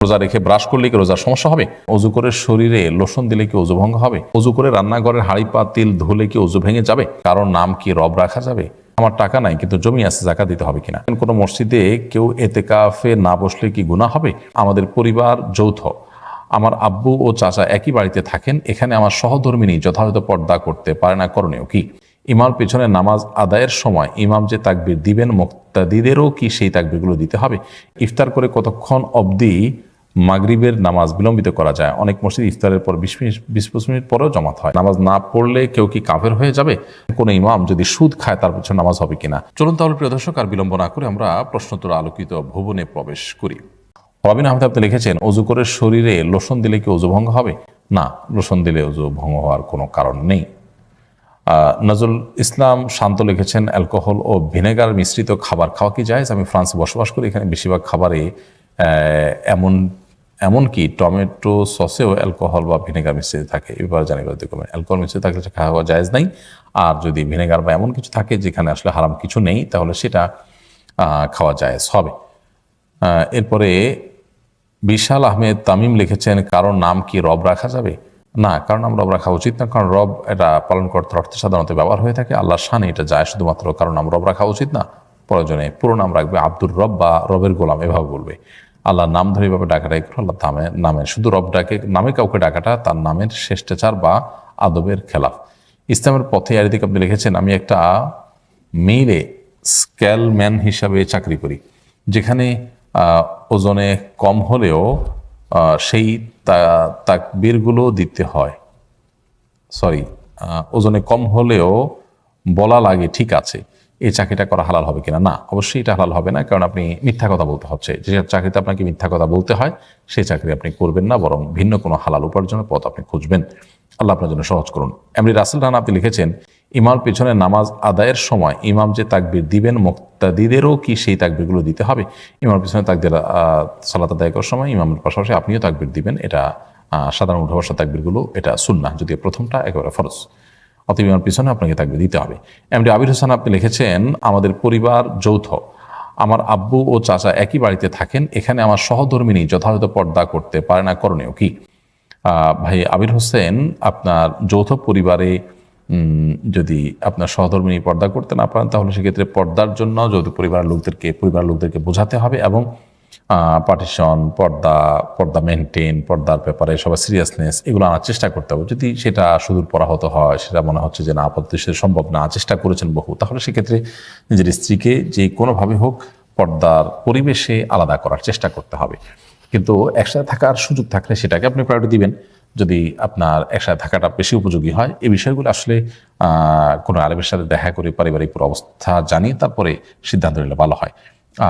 রোজা রেখে ব্রাশ করলে কি রোজার সমস্যা হবে? অজু করে শরীরে লোশন দিলে কি অজু ভঙ্গ হবে? অজু করে রান্নাঘরের হাঁড়ি পাতিল ধুলে কি অজু ভেঙে যাবে? কারোর নাম কি রব রাখা যাবে? আমার টাকা নাই কিন্তু জমি আছে, যাকাত দিতে হবে কিনা? কোনো মসজিদে কেউ এতেকাফে না বসলে কি গুনাহ হবে? আমাদের পরিবার যৌথ, আমার আব্বু ও চাচা একই বাড়িতে থাকেন, এখানে আমার সহধর্মিনী যথাযথ পর্দা করতে পারে না, করণীয় কি? ইমাম পেছনে নামাজ আদায়ের সময় ইমাম যে তাকবীর দিবেন মুক্তাদিদেরও কি সেই তাকবীরগুলো দিতে হবে? ইফতার করে কতক্ষণ অবধি মাগরিবের নামাজ বিলম্বিত করা যায়? অনেক মসজিদ ইফতারের পর 20-25 মিনিট পরেও জমাত হয়। নামাজ না পড়লে কেউ কি কাফের হয়ে যাবে? কোনো ইমাম যদি সুদ খায় তার পিছনে নামাজ হবে কিনা? চলুন তাহলে প্রিয় দর্শক, আর বিলম্ব না করে আমরা প্রশ্নোত্তর আলোকিত ভুবনে প্রবেশ করি। রবিন আহমেদ আপনি লিখেছেন, অজু করে শরীরে লোশন দিলে কি অজু ভঙ্গ হবে? না, লোশন দিলে অজু ভঙ্গ হওয়ার কোনো কারণ নেই। নজরুল ইসলাম শান্ত লিখেছেন, অ্যালকোহল ও ভিনেগার মিশ্রিত খাবার খাওয়া কি জায়েজ? আমি ফ্রান্সে বসবাস করি, এখানে বেশিরভাগ খাবারে এমনকি টমেটো সসেও অ্যালকোহল বা ভিনেগার মিশ্রিত থাকে। এবার জানিবার দেখবেন অ্যালকোহল মিশ্রিত থাকলে খাওয়া জায়েজ নাই, আর যদি ভিনেগার বা এমন কিছু থাকে যেখানে আসলে হারাম কিছু নেই তাহলে সেটা খাওয়া জায়েজ হবে। এরপরে বিশাল আহমেদ তামিম লিখেছেন, কারোর নাম কি রব রাখা যাবে? না, কারণ নাম রব রাখা উচিত না, কারণ রব এটা পালনকর্তার অর্থে সাধারণত ব্যবহার হয়ে থাকে, আল্লাহর শানে এটা যায়, শুধুমাত্র কারণ নাম রব রাখা উচিত না। প্রয়োজনে পুরো নাম রাখবে আব্দুর রব বা রবের গোলাম, এভাবে বলবে। আল্লাহর নাম ধরে এভাবে ডাকাটাই করে আল্লাহ নামের শুধু রব ডাকে, নামে কাউকে ডাকাটা তার নামের শ্রেষ্টাচার বা আদবের খেলাফ। ইসলামের পথে আরিদিকে আপনি লিখেছেন, আমি একটা মিলে স্কেলম্যান হিসাবে চাকরি করি, যেখানে ওজনে কম হলেও সেই তাকবীরগুলো দিতে হয়। ওজনে কম হলেও বলা লাগে ঠিক আছে, এই চাকরিটা করা হালাল হবে কিনা? না, অবশ্যই এটা হালাল হবে না, কারণ আপনি মিথ্যা কথা বলতে হচ্ছে। যে চাকরিতে আপনাকে মিথ্যা কথা বলতে হয় সেই চাকরি আপনি করবেন না, বরং ভিন্ন কোনো হালাল উপার্জনের পথ আপনি খুঁজবেন। আল্লাহ আপনার জন্য সহজ করুন। এমনি রাসেল রানা আপনি লিখেছেন, ইমাম পেছনে নামাজ আদায়ের সময় ইমাম যে তাকবীর দিবেন মুক্তাদিদেরও কি সেই তাকবীরগুলো দিতে হবে? ইমাম পেছনে তাকবীর সালাত আদায় করার সময় ইমামের পাশাপাশি আপনিও তাকবীর দিবেন, এটা সাধারণ উঠা বসা তাকবীরগুলো এটা সুন্নাহ, যদিও প্রথমটা একেবারে ফরজ। অতএব ইমামের পিছনে আপনাকে তাকবীর দিতে হবে। এমনি আবির হোসেন আপনি লিখেছেন, আমাদের পরিবার যৌথ, আমার আব্বু ও চাচা একই বাড়িতে থাকেন, এখানে আমার সহধর্মিনী যথাযথ পর্দা করতে পারে না, করণীয় কি? ভাই আবির হোসেন, আপনার যৌথ পরিবারে যদি আপনার সহধর্মিনী পর্দা করতে না পারেন তাহলে সেক্ষেত্রে পর্দার জন্য যৌথ পরিবারের লোকদেরকে বোঝাতে হবে, এবং পার্টিশন, পর্দা মেনটেন, পর্দার ব্যাপারে সবার সিরিয়াসনেস এগুলো আনার চেষ্টা করতে হবে। যদি সেটা সুদূর পরাহত হয়, সেটা মনে হচ্ছে যে না আপাতত সেটা সম্ভব না, চেষ্টা করেছেন বহু, তাহলে সেক্ষেত্রে নিজের স্ত্রীকে যে কোনোভাবে হোক পর্দার পরিবেশে আলাদা করার চেষ্টা করতে হবে। কিন্তু একসাথে থাকার সুযোগ থাকলে সেটাকে আপনি প্রায়োরিটি দিবেন, যদি আপনার একসাথে থাকাটা বেশি উপযোগী হয়। এই বিষয়গুলো আসলে কোনো আলেমের সাথে দেখা করে পারিবারিক পুরো অবস্থা জানিয়ে তারপরে সিদ্ধান্ত নিলে ভালো হয়।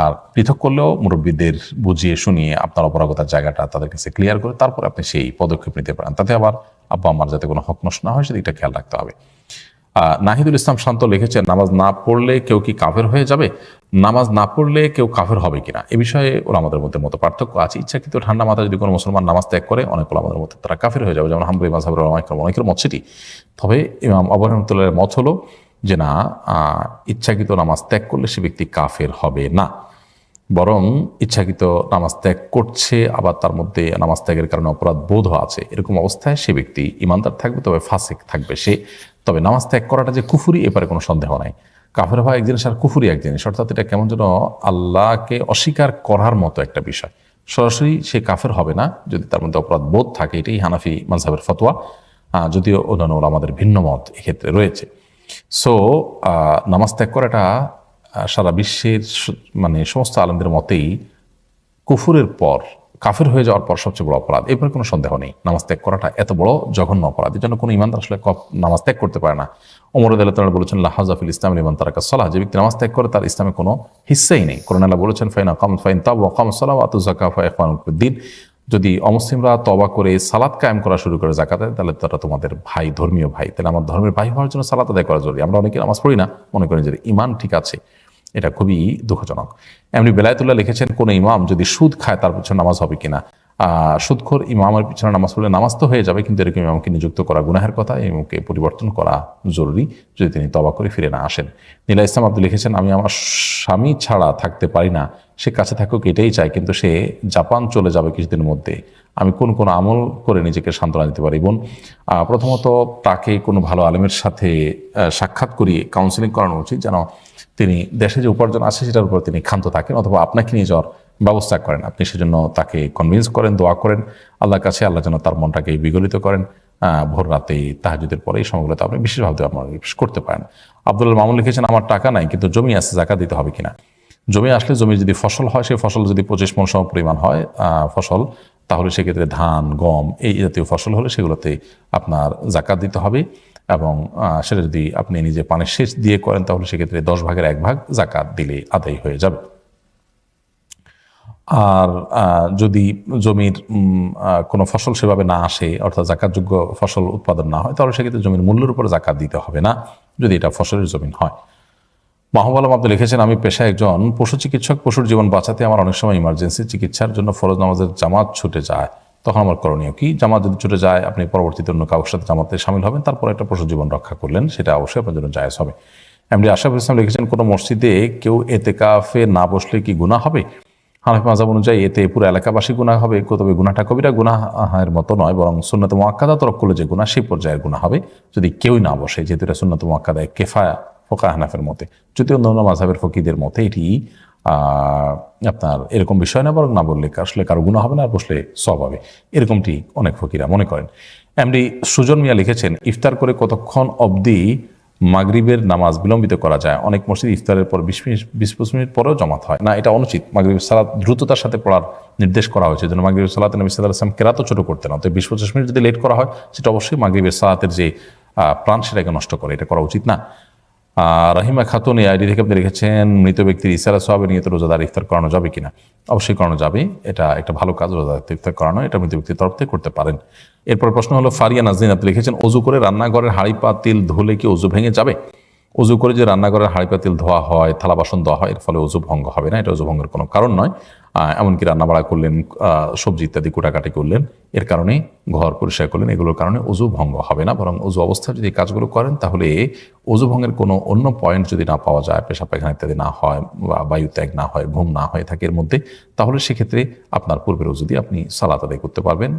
আর পৃথক করলেও মুরব্বীদের বুঝিয়ে শুনিয়ে আপনার অপরাগতার জায়গাটা তাদের কাছে ক্লিয়ার করে তারপর আপনি সেই পদক্ষেপ নিতে পারেন। তাতে আবার আব্বা আম্মার যাতে কোনো হক নষ্ট না হয় সেদিকটা খেয়াল রাখতে হবে। নাহিদুল ইসলাম শান্ত লিখেছেন, নামাজ না পড়লে কেউ কি কাফের হয়ে যাবে? নামাজ না পড়লে কেউ কাফের হবে কিনা এ বিষয়ে ওরা আমাদের মধ্যে মত পার্থক্য আছে। ইচ্ছাকৃত ঠান্ডা মাথায় যদি কোনো মুসলমান নামাজ ত্যাগ করে, অনেক আমাদের মধ্যে তারা কাফের হয়ে যাবে, যেমন হাম্বলি মাযহাবের অনেকের মত সেটি। তবে ইমাম আবু রহমতুল্লাহের মত হলো যে না, ইচ্ছাকৃত নামাজ ত্যাগ করলে সে ব্যক্তি কাফের হবে না, বরং ইচ্ছাকৃত নামাজ ত্যাগ করছে, আবার তার মধ্যে নামাজ ত্যাগের কারণে অপরাধ বোধ আছে, এরকম অবস্থায় সে ব্যক্তি ইমানদার থাকবে, তবে ফাসিক থাকবে সে। তবে নামাজ ত্যাগ করাটা যে কুফুরি, এবারে কোনো সন্দেহ নাই। কাফের হওয়া এক জিনিস আর কুফুরি এক জিনিস, অর্থাৎ এটা কেমন যেন আল্লাহকে অস্বীকার করার মতো একটা বিষয়। সরাসরি সে কাফের হবে না যদি তার মধ্যে অপরাধ বোধ থাকে, এটাই হানাফি মাযহাবের ফতোয়া, যদিও অন্যান্য আমাদের ভিন্ন মত এক্ষেত্রে রয়েছে। সো নামাজ ত্যাগ করাটা সারা বিশ্বের সমস্ত আলেমদের মতেই কুফুরের পর, কাফের হয়ে যাওয়ার পর সবচেয়ে বড় অপরাধ, এরপরে কোনো সন্দেহ নেই। নামাজ ত্যাগ করাটা এত বড় জঘন্য অপরাধ, এর জন্য কোনো ইমানদার আসলে নামাজ ত্যাগ করতে পারে না। ওমর রাদিয়াল্লাহু তাআলা বলেছেন, লা হাযা ফিল ইসলামি লিমান তারাকা সালাহ, যে ব্যক্তি নামাজ ত্যাগ করে তার ইসলামে কোনো হিস্সাই নেই। কোরআনে আল্লাহ বলেছেন, ফাইন তাবু ওয়া কামু সালাহ ওয়া আতু যাকাত ফা ইখওয়ানুকুম ফিদ্দীন, যদি অমুসলিমরা তওবা করে সালাত কায়েম করা শুরু করে, যাকাত দেয়, তাহলে তারা তোমাদের ভাই, ধর্মীয় ভাই। তাহলে আমার ধর্মের ভাই হওয়ার জন্য সালাত আদায় করা জরুরি। আমরা অনেকে নামাজ পড়ি না, মনে করেন যে ইমান ঠিক আছে, এটা খুবই দুঃখজনক। এমনি বেলায়েতুল্লাহ লিখেছেন, কোন ইমাম যদি সুদ খায় তার পিছনে নামাজ হবে কিনা? সুদখোর ইমামের পিছনে নামাজ পড়লে নামাজ তো হয়ে যাবে, কিন্তু এরকম ইমামকে নিযুক্ত করা গুনাহের কথা, ইমামকে পরিবর্তন করা জরুরি যদি তিনি তওবা করে ফিরে না আসেন। নীলা ইসলাম আব্দুল লিখেছেন, আমি আমার স্বামী ছাড়া থাকতে পারি না, সে কাছে থাকুক এটাই চায়, কিন্তু সে জাপান চলে যাবে কিছুদিনের মধ্যে, আমি কোন কোন আমল করে নিজেকে সান্ত্বনা দিতে পারি? বোন, প্রথমত তাকে কোনো ভালো আলেমের সাথে সাক্ষাৎ করিয়ে কাউন্সিলিং করানো উচিত, যেন তিনি দেশে যে উপার্জন আছে সেটার উপর তিনি ক্ষান্ত থাকেন, অথবা আপনাকে নিয়ে যাওয়ার ব্যবস্থা করেন। আপনি সেজন্য তাকে কনভিন্স করেন, দোয়া করেন আল্লাহর কাছে, আল্লাহ যেন তার মনটাকে বিগলিত করেন। ভোর রাতে তাহাজ্জুদের পরে এই সময়গুলোতে আপনি বিশেষভাবে আপনার করতে পারেন। আব্দুল মামুন লিখেছেন, আমার টাকা নাই কিন্তু জমি আছে, জাকাত দিতে হবে কিনা? জমি আসলে, জমি যদি ফসল হয়, সেই ফসল যদি 25 মণ সম পরিমাণ হয় ফসল, তাহলে সেক্ষেত্রে ধান, গম এই জাতীয় ফসল হলে সেগুলোতে আপনার জাকাত দিতে হবে। এবং সেটা যদি আপনি নিজে পানের সেচ দিয়ে করেন, তাহলে সেক্ষেত্রে 10 ভাগের 1 ভাগ জাকাত দিলে আদায় হয়ে যাবে। আর যদি জমির কোনো ফসল সেভাবে না আসে, অর্থাৎ জাকাতযোগ্য ফসল উৎপাদন না হয়, তাহলে সেক্ষেত্রে জমির মূল্যের উপর জাকাত দিতে হবে না, যদি এটা ফসলের জমিন হয়। মাহবুব আলম আপনি লিখেছেন, আমি পেশায় একজন পশু চিকিৎসক। পশুর জীবন বাঁচাতে আমার অনেক সময় ইমার্জেন্সি চিকিৎসার জন্য ফরজ নামাজের জামাত ছুটে যায়, তখন আমার করণীয় কি? জামাত যদি ছুটে যায়, আপনি পরবর্তীতে অন্য কারোর সাথে জামাতে সামিল হবেন, তারপর একটা পশুর জীবন রক্ষা করলেন, সেটা অবশ্যই আপনার জন্য জায়েজ হবে। এমডি আশরাফুল ইসলাম লিখেছেন, কোনো মসজিদে কেউ এতেকাফে না বসলে কি গুনাহ হবে? হানাফি মাযহাব অনুযায়ী এতে পুরো এলাকাবাসী গুনাহ হবে, তবে গুনাহটা কবিরা গুনাহের মতো নয়, বরং সুন্নাত মুআক্কাদা তরক করলে যে গুনাহ, সেই পর্যায়ের গুনাহ হবে যদি কেউই না বসে, যেহেতু এটা সুন্নাত মুআক্কাদা কিফায়া ফোকাহ হানাফের মতে। যদি অন্যান্য মাযহাবের ফকিদের মতে এটি আপনার এরকম বিষয় না, বরং না বললে আসলে কারো গুনাহ হবে না, আর বসলে সওয়াব হবে, এরকমটি অনেক ফকিরা মনে করেন। এমডি সুজন মিয়া লিখেছেন, ইফতার করে কতক্ষণ অবধি মাগরিবের নামাজ বিলম্বিত করা যায়? অনেক মসজিদ ইফতারের পর 20-25 মিনিট পরেও জমাত হয় না, এটা অনুচিত। মাগরিবের সালাত দ্রুততার সাথে পড়ার নির্দেশ করা হয়েছে, যেন মাগরিবের সালাতে নবী সাল্লাল্লাহু আলাইহি ওয়াসাল্লাম কেরাতও ছোট করতেন না, তো 20-25 মিনিট যদি লেট করা হয়, সেটা অবশ্যই মাগরিবের সালাতের যে প্রাণ সেটাকে নষ্ট করে, এটা করা উচিত না। রাহিমা খাতুন এই আইডি থেকে আপনি লিখেছেন, মৃত ব্যক্তির ইসারা সওয়াবে নিয়ত রোজাদার ইফতার করানো যাবে কিনা? অবশ্যই করানো যাবে, এটা একটা ভালো কাজ, রোজাদার ইফতার করানো, এটা মৃত ব্যক্তির তরফ থেকে করতে পারেন। এরপর প্রশ্ন হলো, ফারিয়া নাজনীন আপনি লিখেছেন, অজু করে রান্নাঘরের হাঁড়ি পাতিল ধুলে কি অজু ভেঙে যাবে? অজু করে যে রান্নাঘরের হাঁড়ি পাতিল ধোয়া হয়, থালা বাসন ধোয়া হয়, এর ফলে অজু ভঙ্গ হবে না, এটা অজু ভঙ্গের কোনো কারণ নয়। এমনকি রান্নাবাড়া করলেন, সবজি ইত্যাদি কুটাকাটি করলেন, এর কারণে ঘর পরিষ্কার করলেন, এগুলোর কারণে অজু ভঙ্গ হবে না, বরং অজু অবস্থায় যদি কাজগুলো করেন, তাহলে অজু ভঙ্গের কোনো অন্য পয়েন্ট যদি না পাওয়া যায়, পেশাব পায়খানা ইত্যাদি না হয়, বা বায়ু ত্যাগ না হয়, ঘুম না হয়ে থাকে এর মধ্যে, তাহলে সেক্ষেত্রে আপনার পূর্বের অজু দিয়ে আপনি সালাত আদায় করতে পারবেন,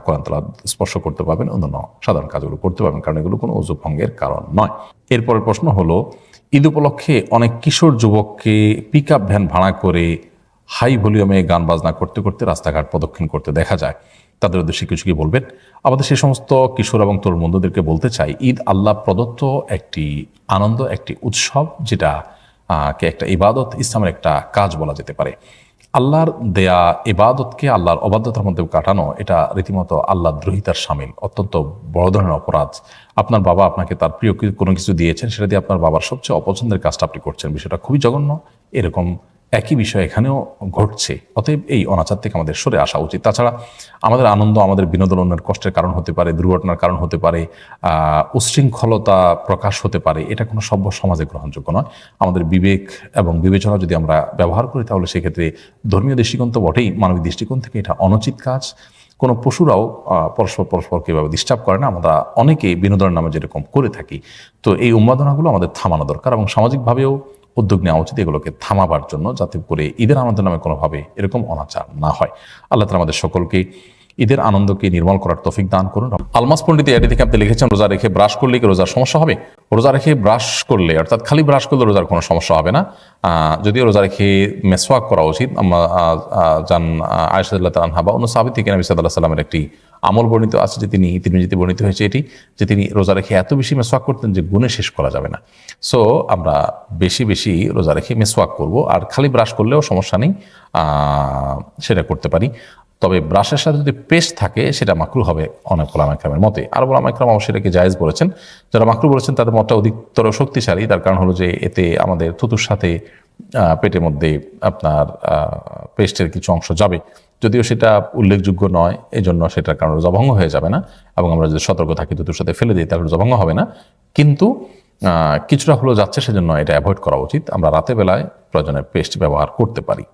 কোরআন তেলাওয়াত স্পর্শ করতে পারবেন, অন্যান্য সাধারণ কাজগুলো করতে পারবেন, কারণ এগুলো কোনো অজু ভঙ্গের কারণ নয়। এরপরের প্রশ্ন হলো, ঈদ উপলক্ষে অনেক কিশোর যুবককে পিক আপ ভ্যান ভাড়া করে হাই ভলিউমে গান বাজনা করতে করতে রাস্তাঘাট প্রদক্ষিণ করতে দেখা যায়, তাদের উদ্দেশ্যে কিছু কি বলবেন? আমাদের সেই সমস্ত কিশোর এবং তরুণ বন্ধুদেরকে বলতে চাই, ঈদ আল্লাহ প্রদত্ত একটি আনন্দ, একটি উৎসব, যেটা কে একটা ইবাদত, ইসলামের একটা কাজ বলা যেতে পারে। আল্লাহর দেয়া ইবাদতকে আল্লাহর অবাধ্যতার মধ্যে কাটানো, এটা রীতিমতো আল্লাহ দ্রোহিতার শামিল, অত্যন্ত বড় ধরনের অপরাধ। আপনার বাবা আপনাকে তার প্রিয় কোনো কিছু দিয়েছেন, সেটা দিয়ে আপনার বাবার সবচেয়ে অপছন্দের কাজটা আপনি করছেন, বিষয়টা খুবই জঘন্য। এরকম একই বিষয় এখানেও ঘটছে, অতএব এই অনাচার থেকে আমাদের সরে আসা উচিত। তাছাড়া আমাদের আনন্দ, আমাদের বিনোদন অন্যের কষ্টের কারণ হতে পারে, দুর্ঘটনার কারণ হতে পারে, উচ্ছৃঙ্খলতা প্রকাশ হতে পারে, এটা কোনো সভ্য সমাজে গ্রহণযোগ্য নয়। আমাদের বিবেক এবং বিবেচনা যদি আমরা ব্যবহার করি, তাহলে সেক্ষেত্রে ধর্মীয় দৃষ্টিকোণ তো বটেই, মানবিক দৃষ্টিকোণ থেকে এটা অনুচিত কাজ। কোনো পশুরাও পরস্পরকে এভাবে ডিস্টার্ব করে না, আমরা অনেকে বিনোদনের নামে যেরকম করে থাকি। তো এই উন্মাদনাগুলো আমাদের থামানো দরকার, এবং সামাজিকভাবেও উদ্যোগ নেওয়া উচিত এগুলোকে থামাবার জন্য, যাতে করে ঈদের আনন্দের নামে কোনোভাবে এরকম অনাচার না হয়। আল্লাহ তাআলা আমাদের সকলকে ঈদের আনন্দকে নির্মল করার তৌফিক দান করুন। আলমাস পণ্ডিত এটি থেকে আপনি লিখেছেন, রোজা রেখে ব্রাশ করলে কি রোজার সমস্যা হবে? রোজা রেখে ব্রাশ করলে, অর্থাৎ খালি ব্রাশ করলে রোজার কোনো সমস্যা হবে না, যদিও রোজা রেখে মেসওয়াক করা উচিত। জান আয়েশা রাদিয়াল্লাহু আনহা বা অন্য সাহাবী থেকে নবী সাল্লাল্লাহু আলাইহি ওয়াসাল্লামের একটি আমল বর্ণিত আছে, যে তিনি তিরমিজিতে বর্ণিত হয়েছে এটি, যে তিনি রোজা রেখে এত বেশি মেসওয়াক করতেন যে গুণে শেষ করা যাবে না। সো আমরা বেশি বেশি রোজা রেখে মেসওয়াক করব, আর খালি ব্রাশ করলেও সমস্যা নেই, সেটা করতে পারি। তবে ব্রাশের সাথে যদি পেস্ট থাকে, সেটা মাকরু হবে অনেক ওলামা ইকরামের মতে। আর ওলামা ইকরাম অবশ্যই এটাকে জায়েজ বলেছেন। যারা মাকরু বলেছেন তাদের মতটা অধিকতর শক্তিশালী, তার কারণ হলো যে এতে আমাদের থুতুর সাথে পেটের মধ্যে আপনার পেস্টের কিছু অংশ যাবে, যদিও সেটা উল্লেখযোগ্য নয়, এই জন্য সেটার কারণে রোজা ভঙ্গ হয়ে যাবে না, এবং আমরা যদি সতর্ক থাকি থুতুর সাথে ফেলে দিই, তাহলে রোজা ভঙ্গ হবে না। কিন্তু কিছুটা হলো যাচ্ছে, সেজন্য এটা অ্যাভয়েড করা উচিত। আমরা রাতের বেলায় প্রয়োজনে পেস্ট ব্যবহার করতে পারি।